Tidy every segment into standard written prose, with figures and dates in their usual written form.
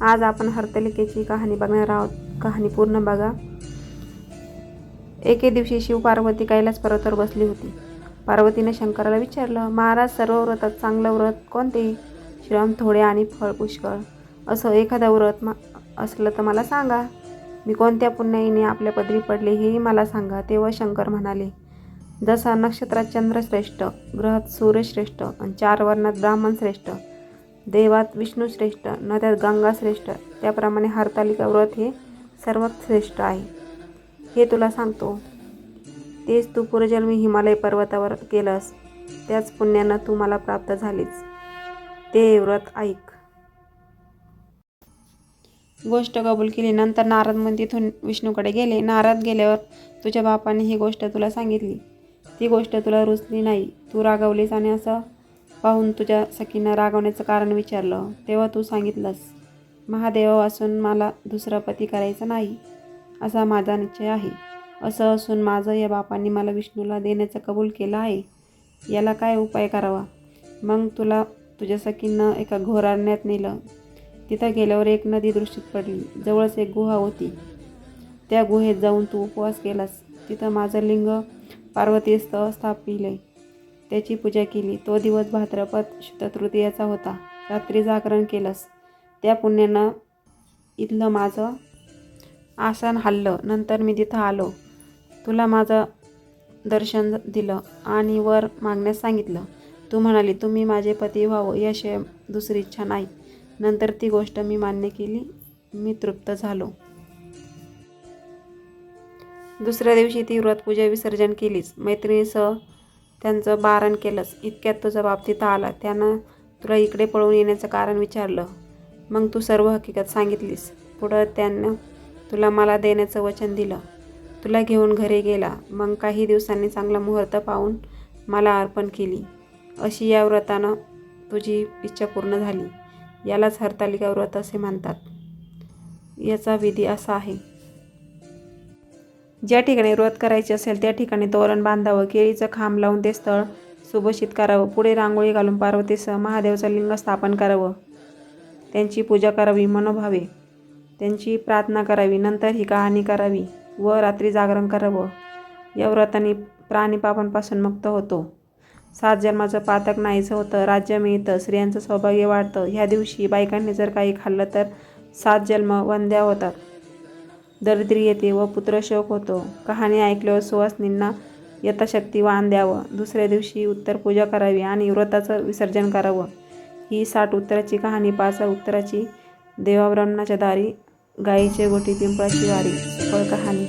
आज आपण हरतालिकेची कहाणी बघणार आहोत. कहाणी पूर्ण बघा. एके दिवशी शिव पार्वती कैलास पर्वतावर बसली होती. पार्वतीने शंकराला विचारलं, महाराज, सर्व व्रतात चांगलं व्रत कोणते? श्रम थोडे आणि फळ पुष्कळ असं एखादं व्रत असलं तर मला सांगा. मी कोणत्या पुण्याईने आपल्या पदरी पडले हेही मला सांगा. तेव्हा शंकर म्हणाले, जसा नक्षत्रात चंद्र श्रेष्ठ, ग्रहात सूर्य श्रेष्ठ, आणि 4 वर्णात ब्राह्मण श्रेष्ठ, देवात विष्णू श्रेष्ठ, नद्यात गंगा श्रेष्ठ, त्याप्रमाणे हरतालिका व्रत हे सर्वात श्रेष्ठ आहे. हे तुला सांगतो. तेच तू पूर्वजन्मी हिमालय पर्वतावर केलंस, त्याच पुण्यानं तू मला प्राप्त झालीस. ते व्रत ऐक. गोष्ट कबूल केली. नंतर नारद मुनी तिथून विष्णूकडे गेले. नारद गेल्यावर तुझ्या बापाने ही गोष्ट तुला सांगितली. ती गोष्ट तुला रुचली नाही. तू रागावलीस आणि असं पाहून तुझ्या सखीनं रागवण्याचं कारण विचारलं. तेव्हा तू सांगितलंस, महादेवापासून मला दुसरा पती करायचा नाही, असा माझा निश्चय आहे. असं असून माझं या बापांनी मला विष्णूला देण्याचं कबूल केलं आहे. याला काय उपाय करावा? मग तुला तुझ्या सखीनं एका घोर अरण्यात नेलं. तिथं गेल्यावर एक नदी दृष्टीत पडली. जवळच एक गुहा होती. त्या गुहेत जाऊन तू उपवास केलास. तिथं माझं लिंग पार्वती स्थापिले. त्याची पूजा केली. तो दिवस भाद्रपद शुद्ध तृतीयाचा होता. रात्री जागरण केलंस. त्या पुण्यानं इथलं माझं आसन हल्लं. नंतर मी तिथं आलो. तुला माझं दर्शन दिलं आणि वर मागण्यास सांगितलं. तू म्हणाली, तुम्ही माझे पती व्हावं याशिवाय दुसरी इच्छा नाही. नंतर ती गोष्ट मी मान्य केली. मी तृप्त झालो. दुसऱ्या दिवशी ती व्रतपूजा विसर्जन केलीस. मैत्रिणीसह त्यांचं बारण केलंस. इतक्यात तुझा बाप तिथं आला. त्यानं तुला इकडे पळून येण्याचं कारण विचारलं. मग तू सर्व हकीकत सांगितलीस. पुढं त्यानं तुला मला देण्याचं वचन दिलं. तुला घेऊन घरी गेला. मग काही दिवसांनी चांगला मुहूर्त पाहून मला अर्पण केली. अशी या व्रतानं तुझी इच्छा पूर्ण झाली. यालाच हरतालिका व्रत असे म्हणतात. याचा विधी असा आहे. ज्या ठिकाणी व्रत करायचे असेल त्या ठिकाणी तोरण बांधावं. केळीचं खांब लावून ते स्थळ सुभूषित करावं. पुढे रांगोळी घालून पार्वतीसह महादेवाचं लिंग स्थापन करावं. त्यांची पूजा करावी. मनोभावे त्यांची प्रार्थना करावी. नंतर ही कहाणी करावी व रात्री जागरण करावं. या व्रताने प्राणी पापांपासून मुक्त होतो. 7 जन्माचं पातक नाहीचं होतं. राज्य मिळतं. स्त्रियांचं सौभाग्य वाढतं. ह्या दिवशी बायकांनी जर काही खाल्लं तर 7 जन्म वंध्या होतात. दरिद्री येते व पुत्रशोक होतो. कहाणी ऐकल्यावर सुवासिनींना यथाशक्ती वाण द्यावं. दुसऱ्या दिवशी उत्तर पूजा करावी आणि व्रताचं विसर्जन करावं. ही 60 उत्तराची कहाणी. 5 उत्तराची देवाब्राह्मणाच्या दारी, गायीचे गोठी, पिंपळाची वारी. सफळ कहाणी.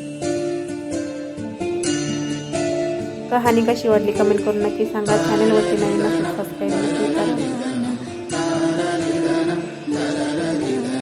कहाणी कशी वाटली कमेंट करून नक्की सांगा. चॅनलवरती नवीन असेल सबस्क्राईब